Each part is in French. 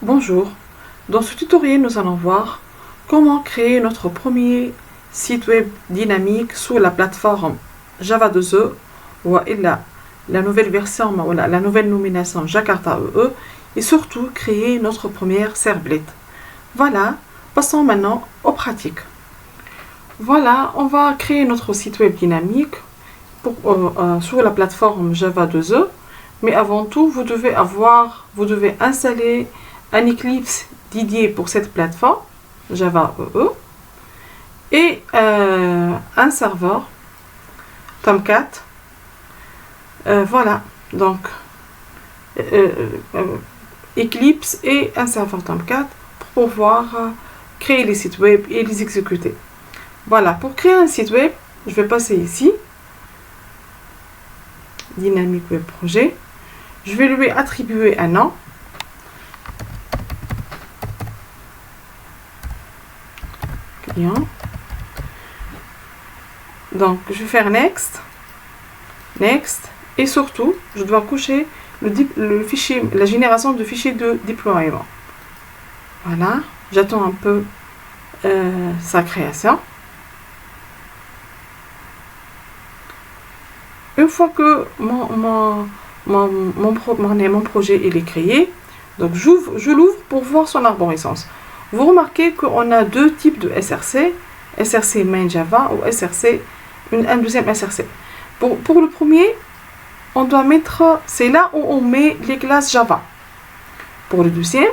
Bonjour, dans ce tutoriel nous allons voir comment créer notre premier site web dynamique sous la plateforme Java 2E ou la nouvelle version ou la nouvelle nomination Jakarta EE et surtout créer notre première servlet. Voilà, passons maintenant aux pratiques. Voilà, on va créer notre site web dynamique sur la plateforme Java 2E, mais avant tout vous devez installer un Eclipse dédié pour cette plateforme Java EE et un serveur Tomcat. Voilà, donc Eclipse et un serveur Tomcat pour pouvoir créer les sites web et les exécuter. Voilà, pour créer un site web, je vais passer ici, Dynamic Web Projet. Je vais lui attribuer un nom. Client. Donc, je vais faire Next. Next. Et surtout, je dois coucher le fichier, la génération de fichiers de déploiement. Voilà. J'attends un peu sa création. Une fois que mon projet il est créé, donc je l'ouvre pour voir son arborescence. Vous remarquez qu'on a deux types de SRC, SRC main Java ou SRC, un deuxième SRC. Pour le premier, on doit mettre, c'est là où on met les classes Java. Pour le deuxième,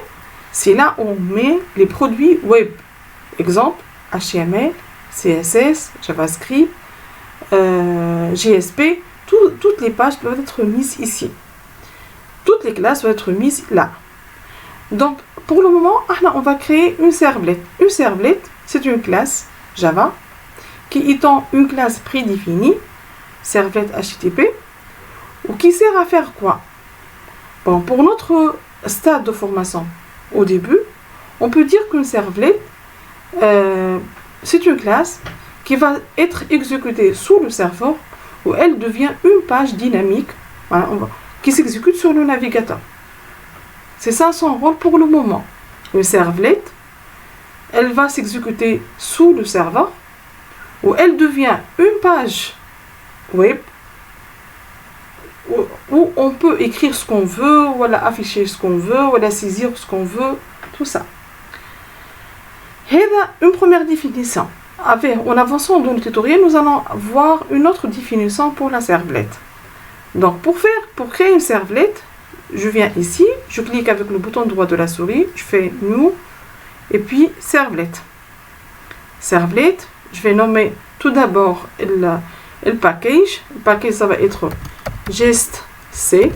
c'est là où on met les produits web. Exemple, HTML, CSS, JavaScript, JSP. Toutes les pages doivent être mises ici. Toutes les classes doivent être mises là. Donc, pour le moment, on va créer une servlet. Une servlet, c'est une classe Java qui étant une classe prédéfinie, servlet HTTP, ou qui sert à faire quoi? Bon, pour notre stade de formation au début, on peut dire qu'une servlet, c'est une classe qui va être exécutée sous le serveur où elle devient une page dynamique qui s'exécute sur le navigateur. C'est ça son rôle pour le moment. Une servlet, elle va s'exécuter sous le serveur où elle devient une page web où on peut écrire ce qu'on veut, ou afficher ce qu'on veut, ou saisir ce qu'on veut, tout ça. Et une première définition. En avançant dans le tutoriel, nous allons voir une autre définition pour la servlet. Donc, pour créer une servlet, je viens ici, je clique avec le bouton droit de la souris, je fais New, et puis servlet. Servlet, je vais nommer tout d'abord le package. Le package, ça va être GestC.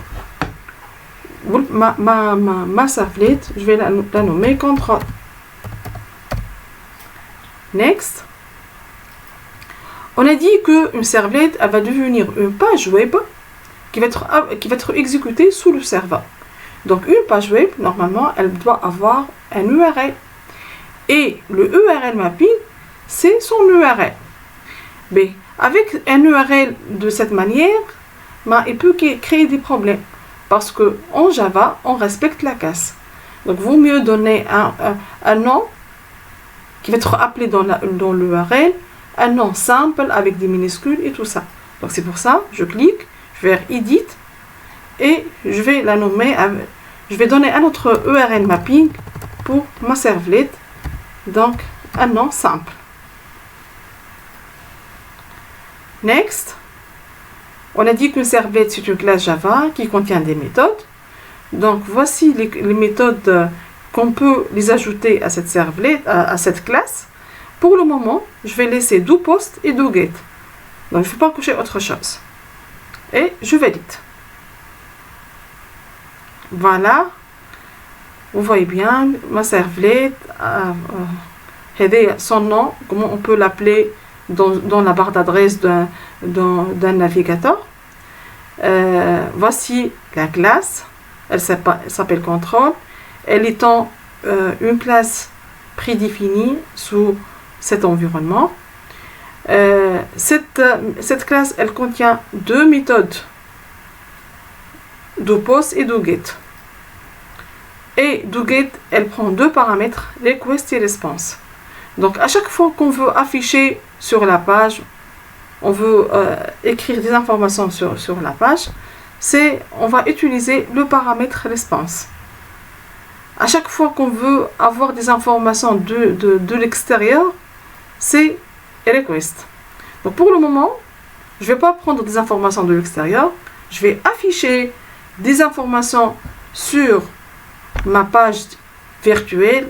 Ma servlet, je vais la nommer Control. Next. On a dit qu'une servlet elle va devenir une page web qui va être exécutée sous le serveur. Donc une page web, normalement, elle doit avoir un URL. Et le URL mapping, c'est son URL. Mais avec un URL de cette manière, il peut créer des problèmes. Parce qu'en Java, on respecte la casse. Donc, il vaut mieux donner un nom qui va être appelé dans l'URL, un nom simple avec des minuscules et tout ça. Donc, c'est pour ça, je clique, je vais faire Edit et je vais la nommer, je vais donner un autre URL mapping pour ma servlet. Donc, un nom simple. Next. On a dit qu'une servlet, c'est une classe Java qui contient des méthodes. Donc, voici les méthodes qu'on peut les ajouter à cette servlet, à cette classe. Pour le moment, je vais laisser doPost et doGet. Donc, je ne vais pas coucher autre chose. Et je valide. Voilà. Vous voyez bien, ma servlet, son nom, comment on peut l'appeler dans la barre d'adresse d'un navigateur. Voici la classe. Elle s'appelle Control. Elle étant une classe prédéfinie sous cet environnement. Cette classe, elle contient deux méthodes, doPost et doGet. Et DoGet, elle prend deux paramètres, request et response. Donc à chaque fois qu'on veut afficher sur la page, on veut écrire des informations sur la page, on va utiliser le paramètre response. À chaque fois qu'on veut avoir des informations de l'extérieur, c'est request. Donc pour le moment, je ne vais pas prendre des informations de l'extérieur, je vais afficher des informations sur ma page virtuelle,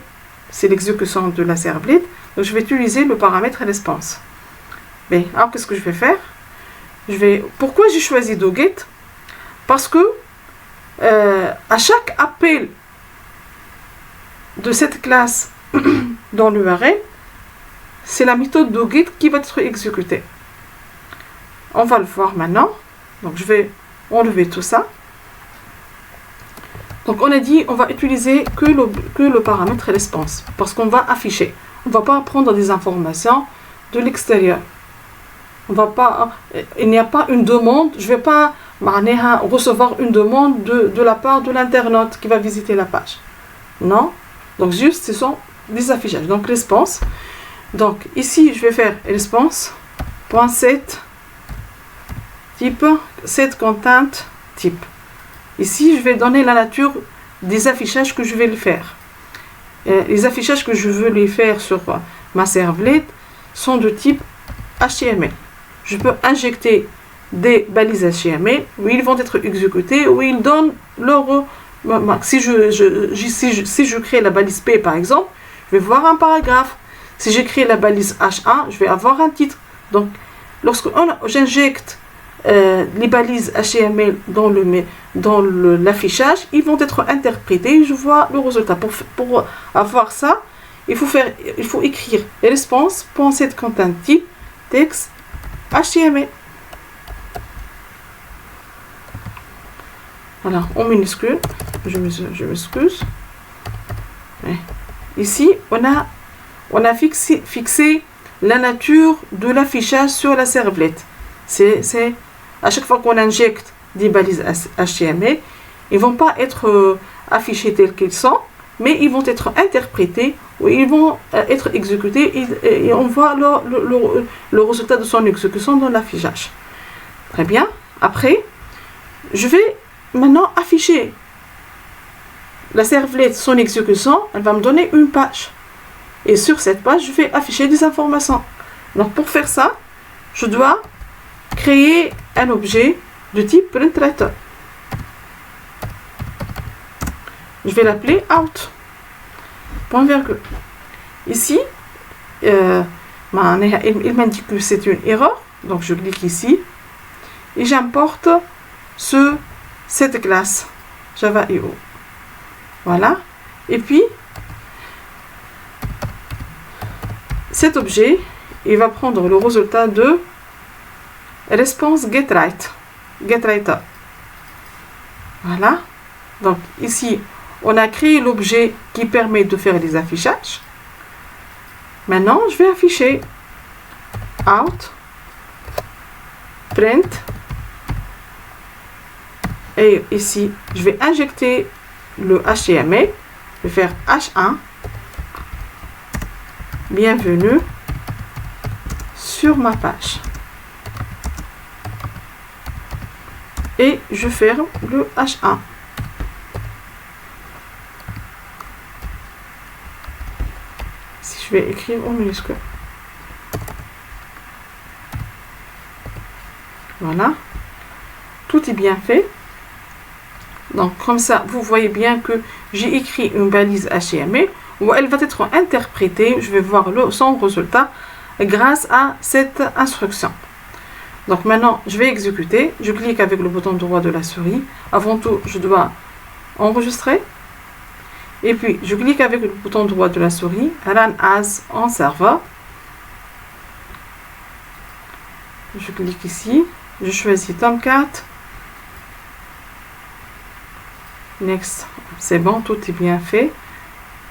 c'est l'exécution de la servlet, donc je vais utiliser le paramètre response. Mais alors qu'est-ce que je vais faire? Pourquoi j'ai choisi DoGet? Parce que à chaque appel de cette classe dans l'URL, c'est la méthode DoGet qui va être exécutée. On va le voir maintenant. Donc je vais enlever tout ça. Donc on a dit on va utiliser que le paramètre response parce qu'on va afficher. On ne va pas prendre des informations de l'extérieur. Il n'y a pas une demande. Je ne vais pas recevoir une demande de la part de l'internaute qui va visiter la page. Non. Donc juste ce sont des affichages. Donc response. Donc ici je vais faire response.set type set content type. Ici, je vais donner la nature des affichages que je vais le faire. Les affichages que je veux les faire sur ma servlet sont de type HTML. Je peux injecter des balises HTML où ils vont être exécutés, où ils donnent leur... Si je crée la balise P par exemple, je vais voir un paragraphe. Si je crée la balise H1, je vais avoir un titre. Donc, lorsque j'injecte les balises HTML dans l'affichage, ils vont être interprétés. Je vois le résultat. Pour avoir ça, il faut écrire response.setContentType texte HTML. Alors, en minuscule, je m'excuse. Ici, on a fixé la nature de l'affichage sur la servlette. C'est à chaque fois qu'on injecte des balises HTML, ils ne vont pas être affichés tels qu'ils sont, mais ils vont être interprétés ou ils vont être exécutés et on voit le résultat de son exécution dans l'affichage. Très bien. Après, je vais maintenant afficher la servlette, son exécution, elle va me donner une page. Et sur cette page, je vais afficher des informations. Donc pour faire ça, je dois créer un objet de type printliter. Je vais l'appeler out. Point virgule. Ici, il m'indique que c'est une erreur. Donc je clique ici et j'importe cette classe Java.io. Voilà. Et puis, cet objet, il va prendre le résultat de response getWriter. Voilà. Donc ici, on a créé l'objet qui permet de faire des affichages. Maintenant, je vais afficher out, print, et ici, je vais injecter le HTML. Je vais faire H1. Bienvenue sur ma page. Et je ferme le H1. Si je vais écrire en minuscule. Voilà. Tout est bien fait. Donc comme ça, vous voyez bien que j'ai écrit une balise HTML où elle va être interprétée. Je vais voir son résultat grâce à cette instruction. Donc maintenant, je vais exécuter. Je clique avec le bouton droit de la souris. Avant tout, je dois enregistrer. Et puis, je clique avec le bouton droit de la souris. Run as en serveur. Je clique ici. Je choisis Tomcat. Next. C'est bon, tout est bien fait.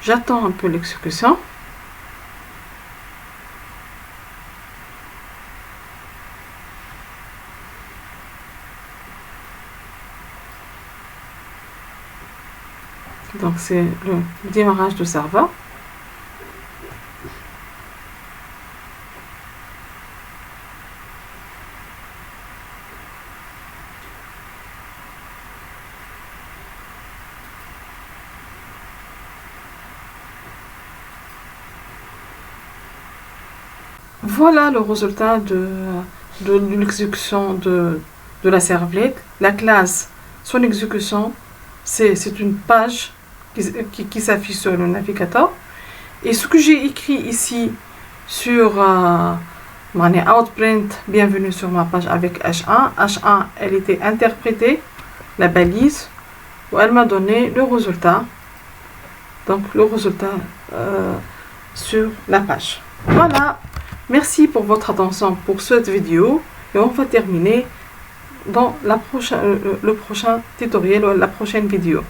J'attends un peu l'exécution. Donc c'est le démarrage de serveur. Voilà le résultat de l'exécution de la servlette. La classe, son exécution, c'est une page qui s'affiche sur le navigateur. Et ce que j'ai écrit ici sur outprint, bienvenue sur ma page avec H1. H1, elle était interprétée, la balise, où elle m'a donné le résultat. Donc le résultat sur la page. Voilà. Merci pour votre attention pour cette vidéo et on va terminer dans le prochain tutoriel ou la prochaine vidéo.